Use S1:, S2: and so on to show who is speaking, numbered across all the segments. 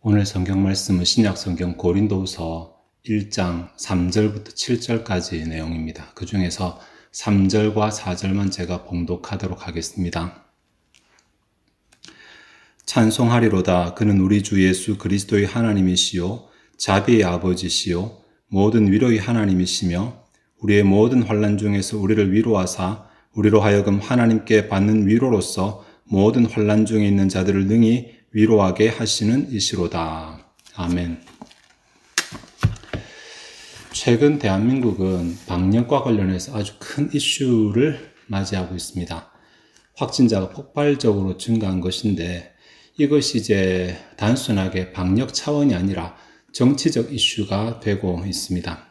S1: 오늘 성경 말씀은 신약 성경 고린도후서 1장 3절부터 7절까지 내용입니다. 그 중에서 3절과 4절만 제가 봉독하도록 하겠습니다. 찬송하리로다. 그는 우리 주 예수 그리스도의 하나님이시요 자비의 아버지시요 모든 위로의 하나님이시며 우리의 모든 환난 중에서 우리를 위로하사 우리로 하여금 하나님께 받는 위로로서 모든 환난 중에 있는 자들을 능히 위로하게 하시는 이시로다. 아멘. 최근 대한민국은 방역과 관련해서 아주 큰 이슈를 맞이하고 있습니다. 확진자가 폭발적으로 증가한 것인데 이것이 이제 단순하게 방역 차원이 아니라 정치적 이슈가 되고 있습니다.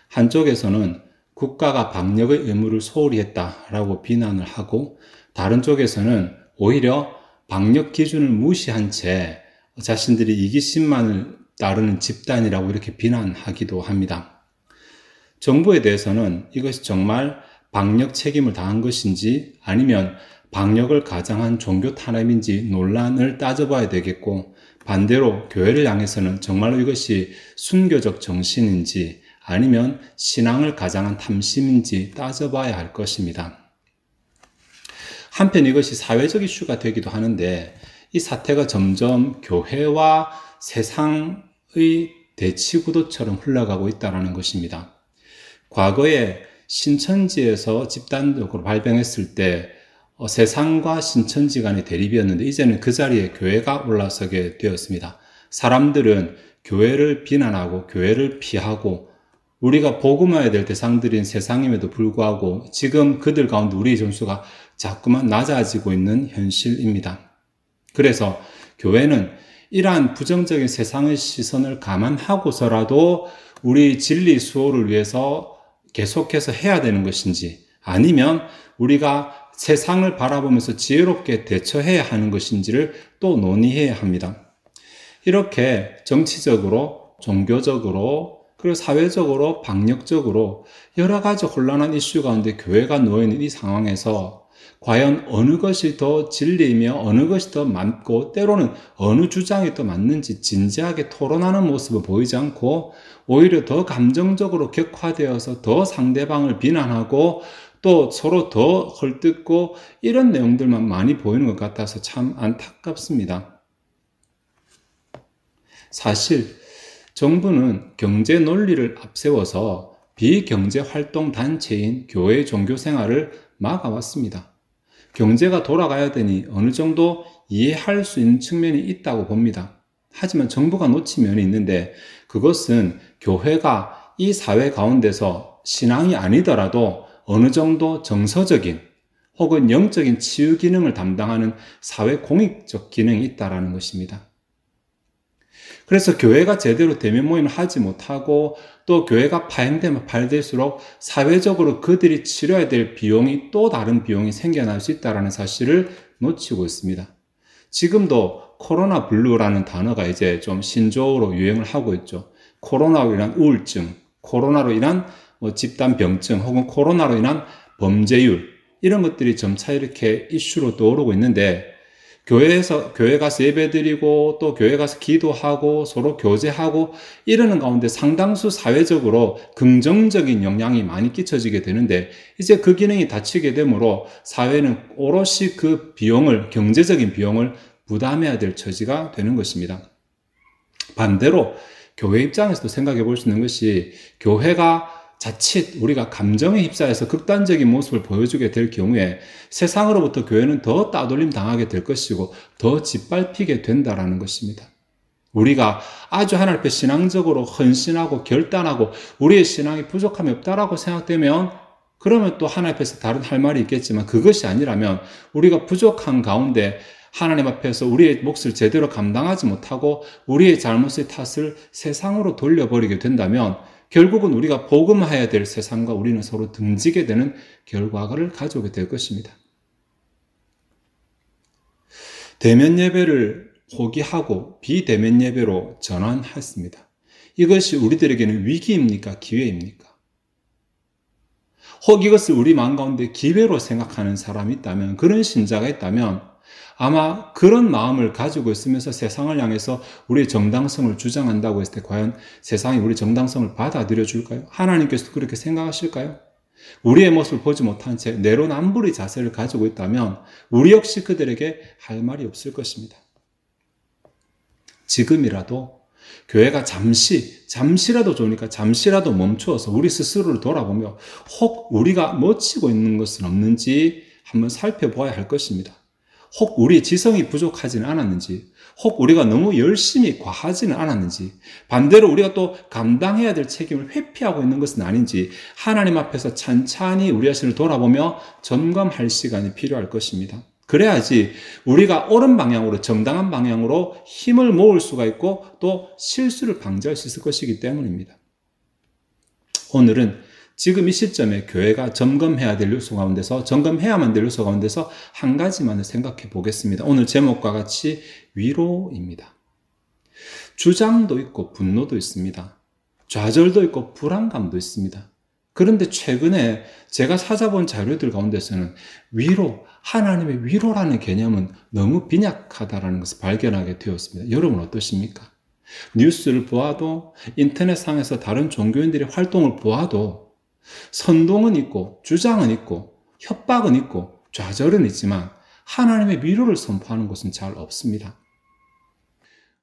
S1: 한쪽에서는 국가가 방역의 의무를 소홀히 했다라고 비난을 하고 다른 쪽에서는 오히려 방역 기준을 무시한 채 자신들이 이기심만을 따르는 집단이라고 이렇게 비난하기도 합니다. 정부에 대해서는 이것이 정말 방역 책임을 다한 것인지 아니면 방역을 가장한 종교 탄압인지 논란을 따져봐야 되겠고 반대로 교회를 향해서는 정말로 이것이 순교적 정신인지 아니면 신앙을 가장한 탐심인지 따져봐야 할 것입니다. 한편 이것이 사회적 이슈가 되기도 하는데 이 사태가 점점 교회와 세상의 대치구도처럼 흘러가고 있다는 것입니다. 과거에 신천지에서 집단적으로 발병했을 때 세상과 신천지 간의 대립이었는데 이제는 그 자리에 교회가 올라서게 되었습니다. 사람들은 교회를 비난하고 교회를 피하고 우리가 복음해야 될 대상들인 세상임에도 불구하고 지금 그들 가운데 우리의 점수가 자꾸만 낮아지고 있는 현실입니다. 그래서 교회는 이러한 부정적인 세상의 시선을 감안하고서라도 우리 진리 수호를 위해서 계속해서 해야 되는 것인지 아니면 우리가 세상을 바라보면서 지혜롭게 대처해야 하는 것인지를 또 논의해야 합니다. 이렇게 정치적으로, 종교적으로, 그리고 사회적으로, 방역적으로 여러 가지 혼란한 이슈 가운데 교회가 놓여있는 이 상황에서 과연 어느 것이 더 진리이며 어느 것이 더 맞고 때로는 어느 주장이 더 맞는지 진지하게 토론하는 모습을 보이지 않고 오히려 더 감정적으로 격화되어서 더 상대방을 비난하고 또 서로 더 헐뜯고 이런 내용들만 많이 보이는 것 같아서 참 안타깝습니다. 사실 정부는 경제 논리를 앞세워서 비경제활동 단체인 교회 종교생활을 막아왔습니다. 경제가 돌아가야 되니 어느 정도 이해할 수 있는 측면이 있다고 봅니다. 하지만 정부가 놓친 면이 있는데 그것은 교회가 이 사회 가운데서 신앙이 아니더라도 어느 정도 정서적인 혹은 영적인 치유 기능을 담당하는 사회 공익적 기능이 있다는 것입니다. 그래서 교회가 제대로 대면 모임을 하지 못하고 또 교회가 파행되면 파행될수록 사회적으로 그들이 치러야 될 비용이 또 다른 비용이 생겨날 수 있다는 사실을 놓치고 있습니다. 지금도 코로나 블루라는 단어가 이제 좀 신조어로 유행을 하고 있죠. 코로나로 인한 우울증, 코로나로 인한 집단 병증 혹은 코로나로 인한 범죄율 이런 것들이 점차 이렇게 이슈로 떠오르고 있는데 교회 가서 예배드리고 또 교회 가서 기도하고 서로 교제하고 이러는 가운데 상당수 사회적으로 긍정적인 영향이 많이 끼쳐지게 되는데 이제 그 기능이 닫히게 되므로 사회는 오롯이 그 비용을 경제적인 비용을 부담해야 될 처지가 되는 것입니다. 반대로 교회 입장에서도 생각해 볼 수 있는 것이 교회가 자칫 우리가 감정에 휩싸여서 극단적인 모습을 보여주게 될 경우에 세상으로부터 교회는 더 따돌림 당하게 될 것이고 더 짓밟히게 된다는 것입니다. 우리가 아주 하나님 앞에 신앙적으로 헌신하고 결단하고 우리의 신앙이 부족함이 없다라고 생각되면 그러면 또 하나님 앞에서 다른 할 말이 있겠지만 그것이 아니라면 우리가 부족한 가운데 하나님 앞에서 우리의 몫을 제대로 감당하지 못하고 우리의 잘못의 탓을 세상으로 돌려버리게 된다면 결국은 우리가 복음해야 될 세상과 우리는 서로 등지게 되는 결과를 가져오게 될 것입니다. 대면 예배를 포기하고 비대면 예배로 전환했습니다. 이것이 우리들에게는 위기입니까? 기회입니까? 혹 이것을 우리 마음 가운데 기회로 생각하는 사람이 있다면 그런 신자가 있다면 아마 그런 마음을 가지고 있으면서 세상을 향해서 우리의 정당성을 주장한다고 했을 때 과연 세상이 우리 정당성을 받아들여 줄까요? 하나님께서도 그렇게 생각하실까요? 우리의 모습을 보지 못한 채 내로남불의 자세를 가지고 있다면 우리 역시 그들에게 할 말이 없을 것입니다. 지금이라도 교회가 잠시라도 좋으니까 잠시라도 멈추어서 우리 스스로를 돌아보며 혹 우리가 놓치고 있는 것은 없는지 한번 살펴보아야 할 것입니다. 혹 우리의 지성이 부족하지는 않았는지, 혹 우리가 너무 열심히 과하지는 않았는지, 반대로 우리가 또 감당해야 될 책임을 회피하고 있는 것은 아닌지 하나님 앞에서 찬찬히 우리 자신을 돌아보며 점검할 시간이 필요할 것입니다. 그래야지 우리가 옳은 방향으로, 정당한 방향으로 힘을 모을 수가 있고 또 실수를 방지할 수 있을 것이기 때문입니다. 오늘은 지금 이 시점에 교회가 점검해야만 될 요소 가운데서 한 가지만을 생각해 보겠습니다. 오늘 제목과 같이 위로입니다. 주장도 있고 분노도 있습니다. 좌절도 있고 불안감도 있습니다. 그런데 최근에 제가 찾아본 자료들 가운데서는 하나님의 위로라는 개념은 너무 빈약하다는 것을 발견하게 되었습니다. 여러분 어떠십니까? 뉴스를 보아도 인터넷상에서 다른 종교인들의 활동을 보아도 선동은 있고 주장은 있고 협박은 있고 좌절은 있지만 하나님의 위로를 선포하는 곳은 잘 없습니다.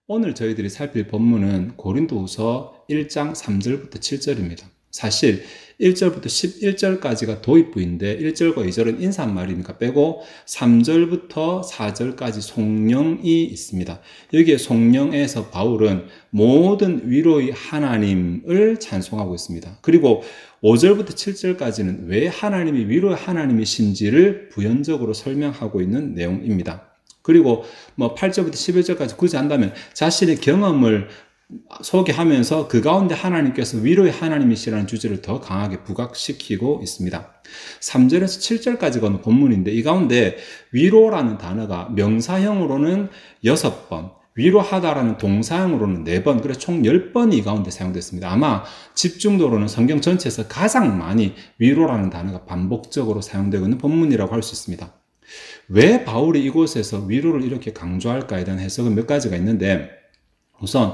S1: 오늘 저희들이 살필 본문은 고린도후서 1장 3절부터 7절입니다. 사실 1절부터 11절까지가 도입부인데 1절과 2절은 인사말이니까 빼고 3절부터 4절까지 송령이 있습니다. 여기에 송령에서 바울은 모든 위로의 하나님을 찬송하고 있습니다. 그리고 5절부터 7절까지는 왜 하나님이 위로의 하나님이신지를 부연적으로 설명하고 있는 내용입니다. 그리고 8절부터 11절까지 굳이 한다면 자신의 경험을 소개하면서 그 가운데 하나님께서 위로의 하나님이시라는 주제를 더 강하게 부각시키고 있습니다. 3절에서 7절까지가 오늘 본문인데 이 가운데 위로라는 단어가 명사형으로는 6번, 위로하다라는 동사형으로는 4번, 그래서 총 10번이 이 가운데 사용됐습니다. 아마 집중도로는 성경 전체에서 가장 많이 위로라는 단어가 반복적으로 사용되고 있는 본문이라고 할 수 있습니다. 왜 바울이 이곳에서 위로를 이렇게 강조할까에 대한 해석은 몇 가지가 있는데, 우선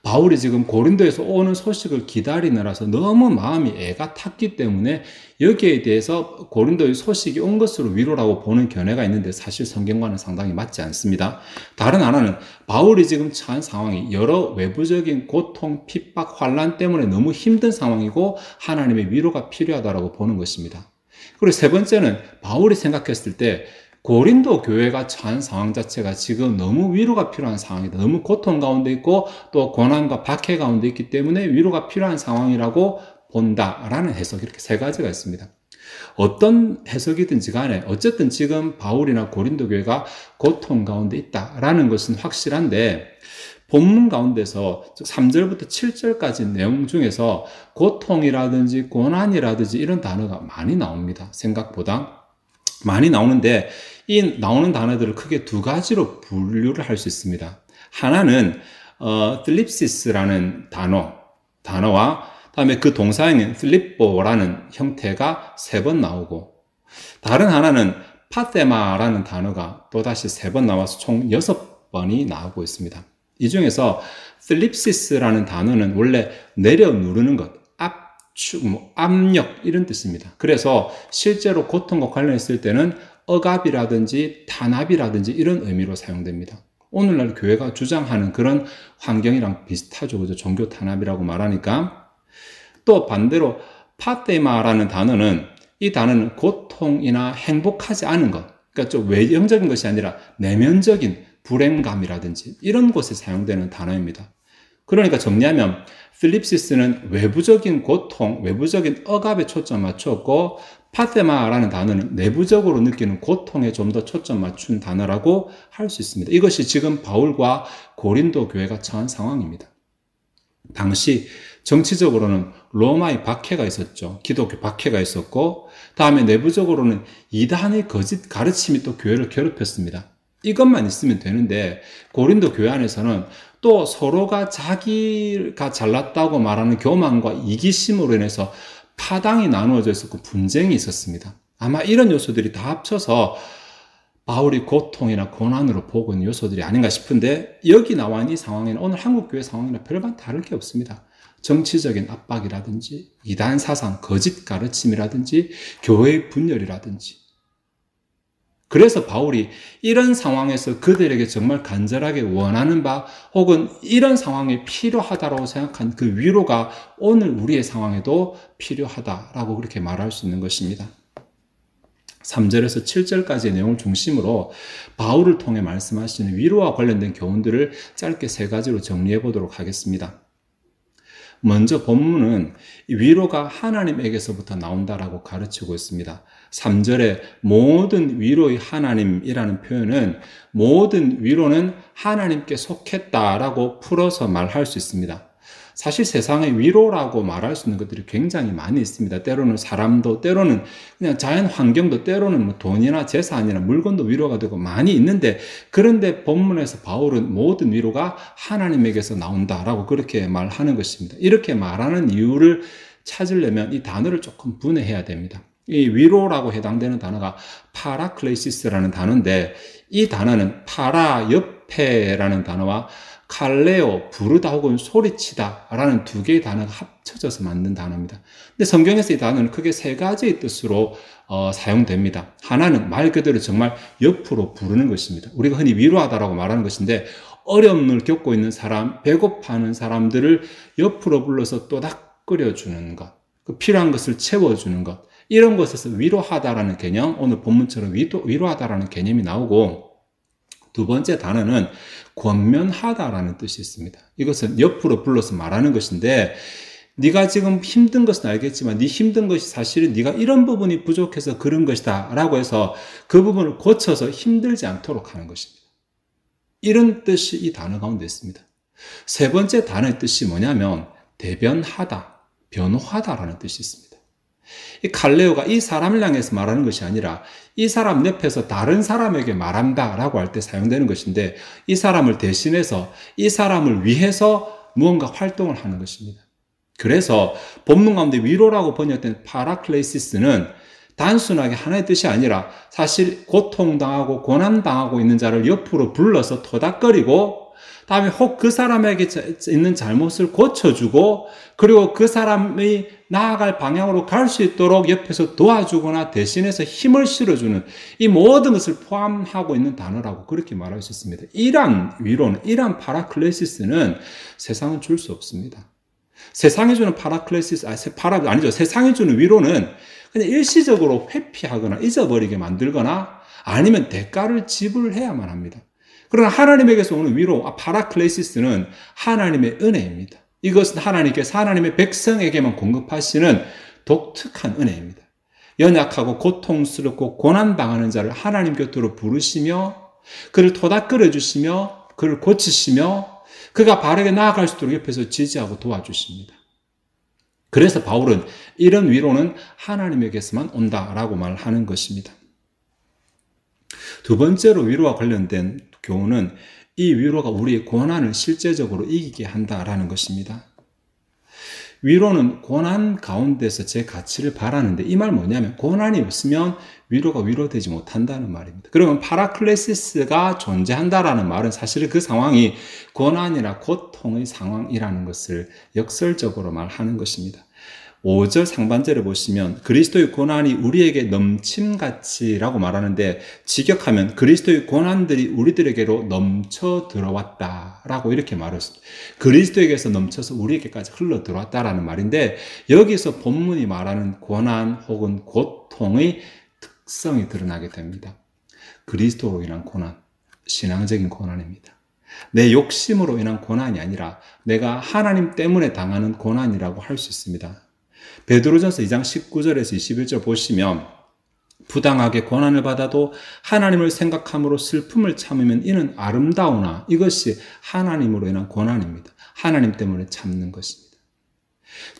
S1: 바울이 지금 고린도에서 오는 소식을 기다리느라서 너무 마음이 애가 탔기 때문에 여기에 대해서 고린도의 소식이 온 것으로 위로라고 보는 견해가 있는데 사실 성경과는 상당히 맞지 않습니다. 다른 하나는 바울이 지금 처한 상황이 여러 외부적인 고통, 핍박, 환난 때문에 너무 힘든 상황이고 하나님의 위로가 필요하다고 보는 것입니다. 그리고 세 번째는 바울이 생각했을 때 고린도 교회가 처한 상황 자체가 지금 너무 위로가 필요한 상황이다. 너무 고통 가운데 있고 또 고난과 박해 가운데 있기 때문에 위로가 필요한 상황이라고 본다라는 해석, 이렇게 세 가지가 있습니다. 어떤 해석이든지 간에 어쨌든 지금 바울이나 고린도 교회가 고통 가운데 있다라는 것은 확실한데 본문 가운데서 3절부터 7절까지 내용 중에서 고통이라든지 고난이라든지 이런 단어가 많이 나옵니다. 생각보다 많이 나오는데 이 나오는 단어들을 크게 두 가지로 분류를 할 수 있습니다. 하나는 뜰립시스라는 단어와 다음에 그 동사형인 필립보라는 형태가 3번 나오고, 다른 하나는 파테마라는 단어가 또다시 3번 나와서 총 6번이 나오고 있습니다. 이 중에서 필립시스라는 단어는 원래 내려 누르는 것, 압력 이런 뜻입니다. 그래서 실제로 고통과 관련했을 때는 억압이라든지 탄압이라든지 이런 의미로 사용됩니다. 오늘날 교회가 주장하는 그런 환경이랑 비슷하죠. 그죠? 종교 탄압이라고 말하니까. 또 반대로 파테마라는 단어는 이 단어는 고통이나 행복하지 않은 것, 그러니까 좀 외형적인 것이 아니라 내면적인 불행감이라든지 이런 곳에 사용되는 단어입니다. 그러니까 정리하면 필립시스는 외부적인 고통, 외부적인 억압에 초점 맞췄고 파테마라는 단어는 내부적으로 느끼는 고통에 좀 더 초점 맞춘 단어라고 할 수 있습니다. 이것이 지금 바울과 고린도 교회가 처한 상황입니다. 당시 정치적으로는 로마의 박해가 있었죠. 기독교 박해가 있었고 다음에 내부적으로는 이단의 거짓 가르침이 또 교회를 괴롭혔습니다. 이것만 있으면 되는데 고린도 교회 안에서는 또 서로가 자기가 잘났다고 말하는 교만과 이기심으로 인해서 파당이 나누어져 있었고 분쟁이 있었습니다. 아마 이런 요소들이 다 합쳐서 바울이 고통이나 고난으로 보고 있는 요소들이 아닌가 싶은데 여기 나와 있는 이 상황에는 오늘 한국교회 상황이나 별반 다를 게 없습니다. 정치적인 압박이라든지 이단 사상, 거짓 가르침이라든지 교회의 분열이라든지 그래서 바울이 이런 상황에서 그들에게 정말 간절하게 원하는 바 혹은 이런 상황이 필요하다고 생각한 그 위로가 오늘 우리의 상황에도 필요하다라고 그렇게 말할 수 있는 것입니다. 3절에서 7절까지의 내용을 중심으로 바울을 통해 말씀하시는 위로와 관련된 교훈들을 짧게 3가지로 정리해 보도록 하겠습니다. 먼저 본문은 위로가 하나님에게서부터 나온다라고 가르치고 있습니다. 3절에 모든 위로의 하나님이라는 표현은 모든 위로는 하나님께 속했다라고 풀어서 말할 수 있습니다. 사실 세상에 위로라고 말할 수 있는 것들이 굉장히 많이 있습니다. 때로는 사람도, 때로는 그냥 자연 환경도, 때로는 뭐 돈이나 재산이나 물건도 위로가 되고 많이 있는데, 그런데 본문에서 바울은 모든 위로가 하나님에게서 나온다라고 그렇게 말하는 것입니다. 이렇게 말하는 이유를 찾으려면 이 단어를 조금 분해해야 됩니다. 이 위로라고 해당되는 단어가 파라클레시스라는 단어인데, 이 단어는 파라, 옆에라는 단어와 칼레오, 부르다 혹은 소리치다 라는 2개의 단어가 합쳐져서 만든 단어입니다. 근데 성경에서 이 단어는 크게 3가지의 뜻으로 사용됩니다. 하나는 말 그대로 정말 옆으로 부르는 것입니다. 우리가 흔히 위로하다라고 말하는 것인데, 어려움을 겪고 있는 사람, 배고파하는 사람들을 옆으로 불러서 또닥거려주는 것, 필요한 것을 채워주는 것, 이런 것에서 위로하다라는 개념, 오늘 본문처럼 위로하다라는 개념이 나오고, 2번째 단어는 권면하다라는 뜻이 있습니다. 이것은 옆으로 불러서 말하는 것인데, 네가 지금 힘든 것은 알겠지만 네 힘든 것이 사실은 네가 이런 부분이 부족해서 그런 것이다 라고 해서 그 부분을 고쳐서 힘들지 않도록 하는 것입니다. 이런 뜻이 이 단어 가운데 있습니다. 3번째 단어의 뜻이 뭐냐면 대변하다, 변호하다라는 뜻이 있습니다. 이 칼레오가 이 사람을 향해서 말하는 것이 아니라 이 사람 옆에서 다른 사람에게 말한다 라고 할 때 사용되는 것인데, 이 사람을 대신해서 이 사람을 위해서 무언가 활동을 하는 것입니다. 그래서 본문 가운데 위로라고 번역된 파라클레시스는 단순하게 하나의 뜻이 아니라 사실 고통당하고 고난당하고 있는 자를 옆으로 불러서 토닥거리고, 다음에 혹 그 사람에게 있는 잘못을 고쳐주고, 그리고 그 사람이 나아갈 방향으로 갈 수 있도록 옆에서 도와주거나 대신해서 힘을 실어주는, 이 모든 것을 포함하고 있는 단어라고 그렇게 말할 수 있습니다. 이러한 위로는, 이러한 파라클레시스는 세상은 줄 수 없습니다. 세상이 주는 세상이 주는 위로는 그냥 일시적으로 회피하거나 잊어버리게 만들거나 아니면 대가를 지불해야만 합니다. 그러나 하나님에게서 오는 위로, 파라클레시스는 하나님의 은혜입니다. 이것은 하나님께서 하나님의 백성에게만 공급하시는 독특한 은혜입니다. 연약하고 고통스럽고 고난당하는 자를 하나님 곁으로 부르시며 그를 토닥거려 주시며 그를 고치시며 그가 바르게 나아갈 수 있도록 옆에서 지지하고 도와주십니다. 그래서 바울은 이런 위로는 하나님에게서만 온다라고 말하는 것입니다. 2번째로 위로와 관련된 교훈은 이 위로가 우리의 고난을 실제적으로 이기게 한다라는 것입니다. 위로는 고난 가운데서 제 가치를 바라는데, 이 말 뭐냐면 고난이 없으면 위로가 위로되지 못한다는 말입니다. 그러면 파라클레시스가 존재한다라는 말은 사실은 그 상황이 고난이나 고통의 상황이라는 것을 역설적으로 말하는 것입니다. 5절 상반절에 보시면 그리스도의 고난이 우리에게 넘침같이라고 말하는데, 직역하면 그리스도의 고난들이 우리들에게로 넘쳐 들어왔다라고 이렇게 말했습니다. 그리스도에게서 넘쳐서 우리에게까지 흘러 들어왔다라는 말인데, 여기서 본문이 말하는 고난 혹은 고통의 특성이 드러나게 됩니다. 그리스도로 인한 고난, 신앙적인 고난입니다. 내 욕심으로 인한 고난이 아니라 내가 하나님 때문에 당하는 고난이라고 할 수 있습니다. 베드로전서 2장 19절에서 21절 보시면 부당하게 고난을 받아도 하나님을 생각함으로 슬픔을 참으면 이는 아름다우나 이것이 하나님으로 인한 고난입니다. 하나님 때문에 참는 것입니다.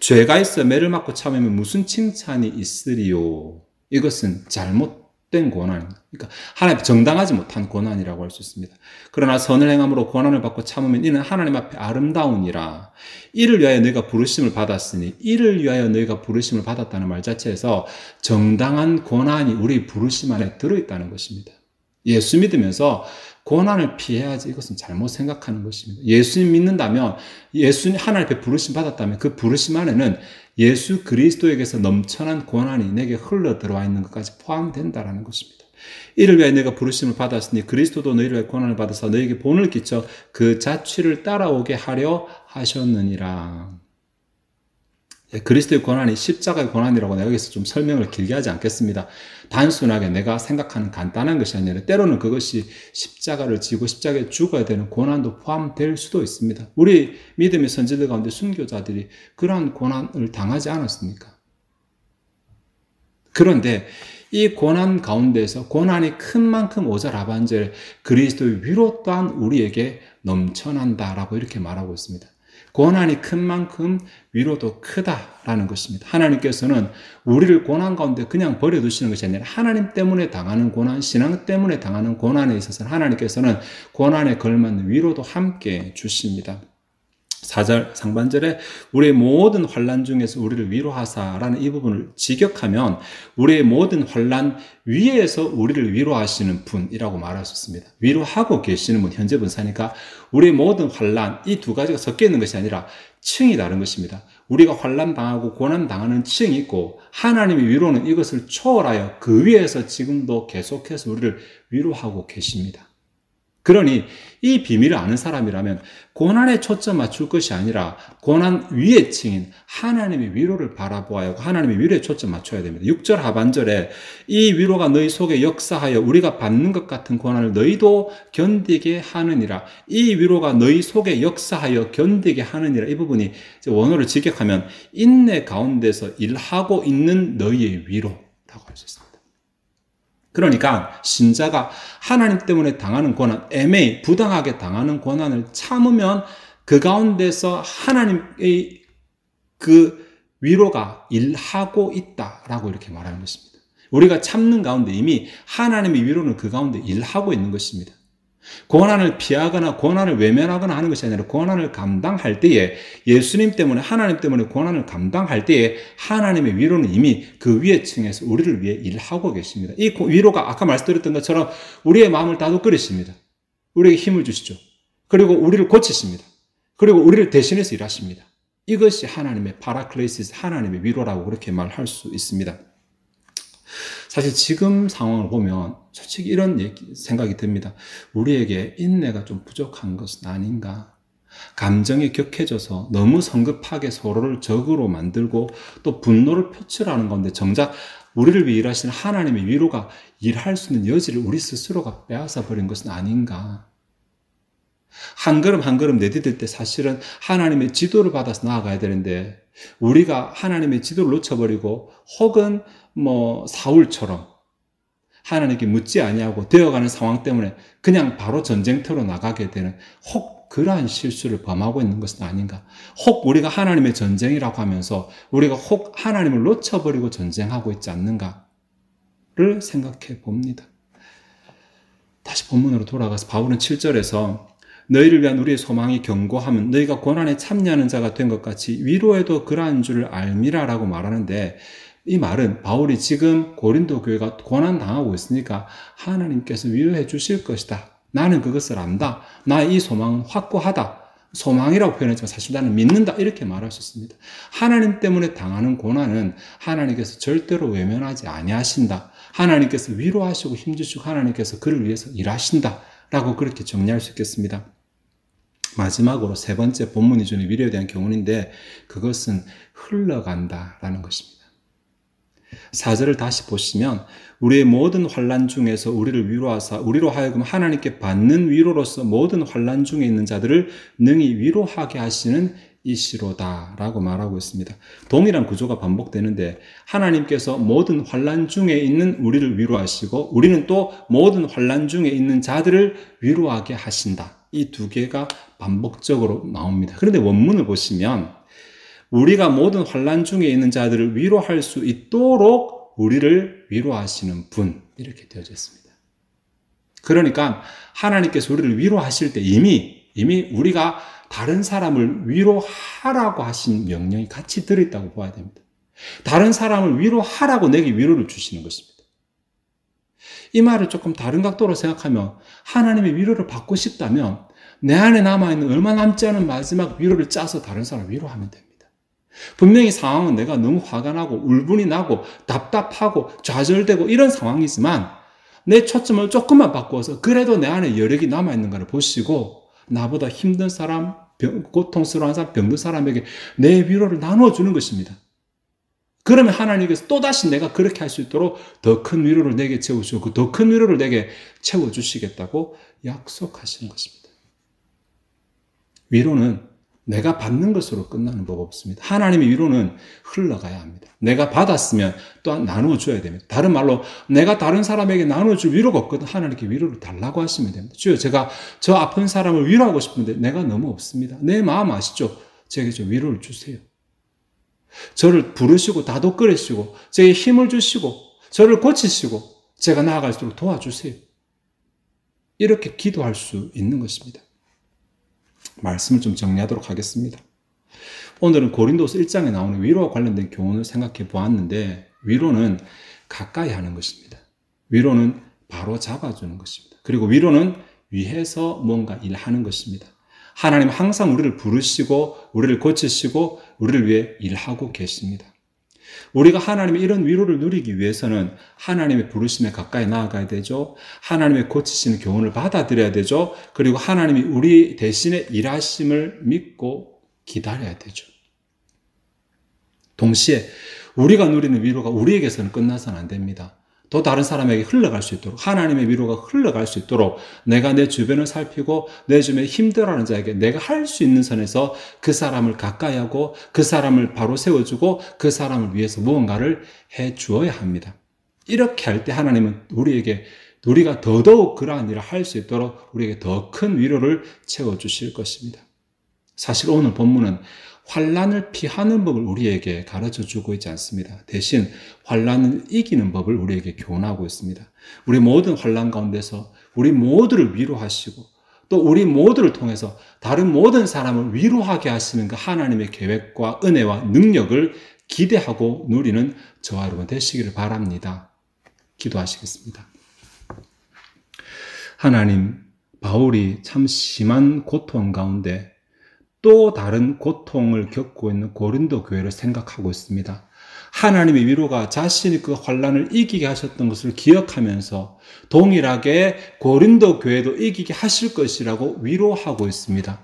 S1: 죄가 있어 매를 맞고 참으면 무슨 칭찬이 있으리요. 이것은 잘못된 고난입니다. 그러니까 하나님 정당하지 못한 고난이라고 할 수 있습니다. 그러나 선을 행함으로 고난을 받고 참으면 이는 하나님 앞에 아름다우니라. 이를 위하여 너희가 부르심을 받았으니, 이를 위하여 너희가 부르심을 받았다는 말 자체에서 정당한 고난이 우리 부르심 안에 들어있다는 것입니다. 예수 믿으면서 고난을 피해야지, 이것은 잘못 생각하는 것입니다. 예수님 믿는다면, 예수님 하나님 앞에 부르심 받았다면 그 부르심 안에는 예수 그리스도에게서 넘쳐난 고난이 내게 흘러 들어와 있는 것까지 포함된다라는 것입니다. 이를 위하여 내가 부르심을 받았으니 그리스도도 너희를 위하여 고난을 받아서 너희에게 본을 끼쳐 그 자취를 따라오게 하려 하셨느니라. 그리스도의 고난이 십자가의 고난이라고 내가 여기서 좀 설명을 길게 하지 않겠습니다. 단순하게 내가 생각하는 간단한 것이 아니라 때로는 그것이 십자가를 지고 십자가에 죽어야 되는 고난도 포함될 수도 있습니다. 우리 믿음의 선지들 가운데 순교자들이 그러한 고난을 당하지 않았습니까? 그런데 이 고난 가운데서 고난이 큰 만큼 오절 하반절 그리스도의 위로 또한 우리에게 넘쳐난다라고 이렇게 말하고 있습니다. 고난이 큰 만큼 위로도 크다라는 것입니다. 하나님께서는 우리를 고난 가운데 그냥 버려두시는 것이 아니라 하나님 때문에 당하는 고난, 신앙 때문에 당하는 고난에 있어서는 하나님께서는 고난에 걸맞는 위로도 함께 주십니다. 4절 상반절에 우리의 모든 환난 중에서 우리를 위로하사라는 이 부분을 직역하면 우리의 모든 환난 위에서 우리를 위로하시는 분이라고 말할 수 있습니다. 위로하고 계시는 분, 현재 분사니까 우리의 모든 환난, 이 두 가지가 섞여 있는 것이 아니라 층이 다른 것입니다. 우리가 환난 당하고 고난 당하는 층이 있고 하나님의 위로는 이것을 초월하여 그 위에서 지금도 계속해서 우리를 위로하고 계십니다. 그러니 이 비밀을 아는 사람이라면 고난에 초점 맞출 것이 아니라 고난 위의 층인 하나님의 위로를 바라보아야 하고 하나님의 위로에 초점 맞춰야 됩니다. 6절 하반절에 이 위로가 너희 속에 역사하여 우리가 받는 것 같은 고난을 너희도 견디게 하느니라. 이 위로가 너희 속에 역사하여 견디게 하느니라. 이 부분이 원어를 직역하면 인내 가운데서 일하고 있는 너희의 위로라고 할 수 있습니다. 그러니까 신자가 하나님 때문에 당하는 고난, 애매히 부당하게 당하는 고난을 참으면 그 가운데서 하나님의 그 위로가 일하고 있다라고 이렇게 말하는 것입니다. 우리가 참는 가운데 이미 하나님의 위로는 그 가운데 일하고 있는 것입니다. 고난을 피하거나 고난을 외면하거나 하는 것이 아니라 고난을 감당할 때에 예수님 때문에 하나님 때문에 고난을 감당할 때에 하나님의 위로는 이미 그 위의 층에서 우리를 위해 일하고 계십니다. 이 위로가 아까 말씀드렸던 것처럼 우리의 마음을 다독거리십니다. 우리에게 힘을 주시죠. 그리고 우리를 고치십니다. 그리고 우리를 대신해서 일하십니다. 이것이 하나님의 파라클레이시스, 하나님의 위로라고 그렇게 말할 수 있습니다. 사실 지금 상황을 보면 솔직히 이런 생각이 듭니다. 우리에게 인내가 좀 부족한 것은 아닌가? 감정이 격해져서 너무 성급하게 서로를 적으로 만들고 또 분노를 표출하는 건데 정작 우리를 위해 일하시는 하나님의 위로가 일할 수 있는 여지를 우리 스스로가 빼앗아 버린 것은 아닌가? 한 걸음 한 걸음 내디딜 때 사실은 하나님의 지도를 받아서 나아가야 되는데 우리가 하나님의 지도를 놓쳐버리고 혹은 사울처럼 하나님께 묻지 아니하고 되어가는 상황 때문에 그냥 바로 전쟁터로 나가게 되는 혹 그러한 실수를 범하고 있는 것은 아닌가? 혹 우리가 하나님의 전쟁이라고 하면서 우리가 혹 하나님을 놓쳐버리고 전쟁하고 있지 않는가를 생각해 봅니다. 다시 본문으로 돌아가서 바울은 7절에서 너희를 위한 우리의 소망이 견고하면 너희가 고난에 참여하는 자가 된 것 같이 위로에도 그러한 줄을 알미라라고 말하는데 이 말은 바울이 지금 고린도 교회가 고난 당하고 있으니까 하나님께서 위로해 주실 것이다. 나는 그것을 안다. 나의 이 소망은 확고하다. 소망이라고 표현했지만 사실 나는 믿는다. 이렇게 말할 수 있습니다. 하나님 때문에 당하는 고난은 하나님께서 절대로 외면하지 아니하신다. 하나님께서 위로하시고 힘주시고 하나님께서 그를 위해서 일하신다. 라고 그렇게 정리할 수 있겠습니다. 마지막으로 세 번째 본문이 주는 위로에 대한 교훈인데 그것은 흘러간다라는 것입니다. 4절을 다시 보시면 우리의 모든 환난 중에서 우리를 위로하사 우리로 하여금 하나님께 받는 위로로서 모든 환난 중에 있는 자들을 능히 위로하게 하시는 이시로다 라고 말하고 있습니다. 동일한 구조가 반복되는데 하나님께서 모든 환난 중에 있는 우리를 위로하시고 우리는 또 모든 환난 중에 있는 자들을 위로하게 하신다. 이 두 개가 반복적으로 나옵니다. 그런데 원문을 보시면 우리가 모든 환난 중에 있는 자들을 위로할 수 있도록 우리를 위로하시는 분 이렇게 되어져 있습니다. 그러니까 하나님께서 우리를 위로하실 때 이미 우리가 다른 사람을 위로하라고 하신 명령이 같이 들어있다고 봐야 됩니다. 다른 사람을 위로하라고 내게 위로를 주시는 것입니다. 이 말을 조금 다른 각도로 생각하면 하나님의 위로를 받고 싶다면 내 안에 남아있는 얼마 남지 않은 마지막 위로를 짜서 다른 사람을 위로하면 됩니다. 분명히 상황은 내가 너무 화가 나고 울분이 나고 답답하고 좌절되고 이런 상황이지만 내 초점을 조금만 바꾸어서 그래도 내 안에 여력이 남아있는 것을 보시고 나보다 힘든 사람, 고통스러운 사람, 병든 사람에게 내 위로를 나눠주는 것입니다. 그러면 하나님께서 또다시 내가 그렇게 할 수 있도록 더 큰 위로를 내게 채워주시고 그 더 큰 위로를 내게 채워주시겠다고 약속하시는 것입니다. 위로는 내가 받는 것으로 끝나는 법 없습니다. 하나님의 위로는 흘러가야 합니다. 내가 받았으면 또한 나눠줘야 됩니다. 다른 말로 내가 다른 사람에게 나눠줄 위로가 없거든 하나님께 위로를 달라고 하시면 됩니다. 주여 제가 저 아픈 사람을 위로하고 싶은데 내가 너무 없습니다. 내 마음 아시죠? 제게 좀 위로를 주세요. 저를 부르시고 다독거리시고 제게 힘을 주시고 저를 고치시고 제가 나아갈 수 있도록 도와주세요. 이렇게 기도할 수 있는 것입니다. 말씀을 좀 정리하도록 하겠습니다. 오늘은 고린도서 1장에 나오는 위로와 관련된 교훈을 생각해 보았는데 위로는 가까이 하는 것입니다. 위로는 바로 잡아주는 것입니다. 그리고 위로는 위해서 뭔가 일하는 것입니다. 하나님 항상 우리를 부르시고 우리를 고치시고 우리를 위해 일하고 계십니다. 우리가 하나님의 이런 위로를 누리기 위해서는 하나님의 부르심에 가까이 나아가야 되죠. 하나님의 고치시는 교훈을 받아들여야 되죠. 그리고 하나님이 우리 대신에 일하심을 믿고 기다려야 되죠. 동시에 우리가 누리는 위로가 우리에게서는 끝나서는 안 됩니다. 또 다른 사람에게 흘러갈 수 있도록 하나님의 위로가 흘러갈 수 있도록 내가 내 주변을 살피고 내 주변에 힘들어하는 자에게 내가 할 수 있는 선에서 그 사람을 가까이 하고 그 사람을 바로 세워주고 그 사람을 위해서 무언가를 해 주어야 합니다. 이렇게 할 때 하나님은 우리가 더더욱 그러한 일을 할 수 있도록 우리에게 더 큰 위로를 채워주실 것입니다. 사실 오늘 본문은 환난을 피하는 법을 우리에게 가르쳐주고 있지 않습니다. 대신 환난을 이기는 법을 우리에게 교훈하고 있습니다. 우리 모든 환난 가운데서 우리 모두를 위로하시고 또 우리 모두를 통해서 다른 모든 사람을 위로하게 하시는 그 하나님의 계획과 은혜와 능력을 기대하고 누리는 저와 여러분 되시기를 바랍니다. 기도하시겠습니다. 하나님, 바울이 참 심한 고통 가운데 또 다른 고통을 겪고 있는 고린도 교회를 생각하고 있습니다. 하나님의 위로가 자신이 그 환난을 이기게 하셨던 것을 기억하면서 동일하게 고린도 교회도 이기게 하실 것이라고 위로하고 있습니다.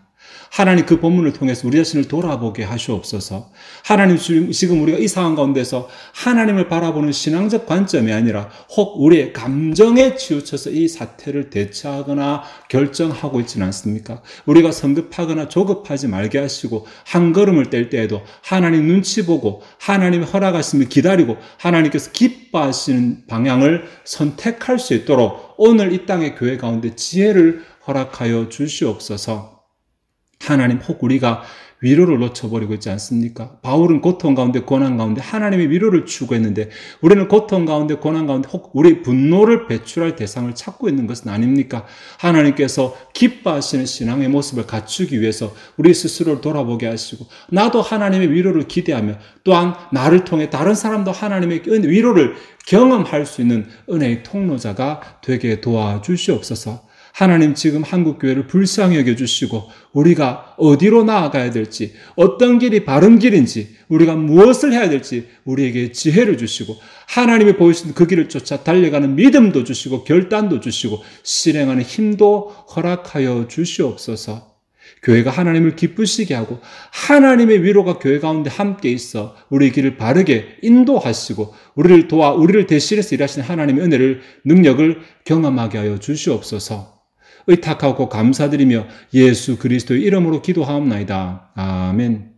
S1: 하나님 그 본문을 통해서 우리 자신을 돌아보게 하시옵소서. 하나님 지금 우리가 이 상황 가운데서 하나님을 바라보는 신앙적 관점이 아니라 혹 우리의 감정에 치우쳐서 이 사태를 대처하거나 결정하고 있지는 않습니까? 우리가 성급하거나 조급하지 말게 하시고 한 걸음을 뗄 때에도 하나님 눈치 보고 하나님의 허락하심을 기다리고 하나님께서 기뻐하시는 방향을 선택할 수 있도록 오늘 이 땅의 교회 가운데 지혜를 허락하여 주시옵소서. 하나님, 혹 우리가 위로를 놓쳐버리고 있지 않습니까? 바울은 고통 가운데 고난 가운데 하나님의 위로를 추구했는데 우리는 고통 가운데 고난 가운데 혹 우리 분노를 배출할 대상을 찾고 있는 것은 아닙니까? 하나님께서 기뻐하시는 신앙의 모습을 갖추기 위해서 우리 스스로를 돌아보게 하시고 나도 하나님의 위로를 기대하며 또한 나를 통해 다른 사람도 하나님의 위로를 경험할 수 있는 은혜의 통로자가 되게 도와주시옵소서. 하나님, 지금 한국교회를 불쌍히 여겨주시고 우리가 어디로 나아가야 될지, 어떤 길이 바른 길인지, 우리가 무엇을 해야 될지 우리에게 지혜를 주시고 하나님이 보여주신 그 길을 쫓아 달려가는 믿음도 주시고 결단도 주시고 실행하는 힘도 허락하여 주시옵소서. 교회가 하나님을 기쁘시게 하고 하나님의 위로가 교회 가운데 함께 있어 우리의 길을 바르게 인도하시고 우리를 도와 우리를 대신해서 일하시는 하나님의 은혜를, 능력을 경험하게 하여 주시옵소서. 의탁하고 감사드리며 예수 그리스도의 이름으로 기도하옵나이다. 아멘.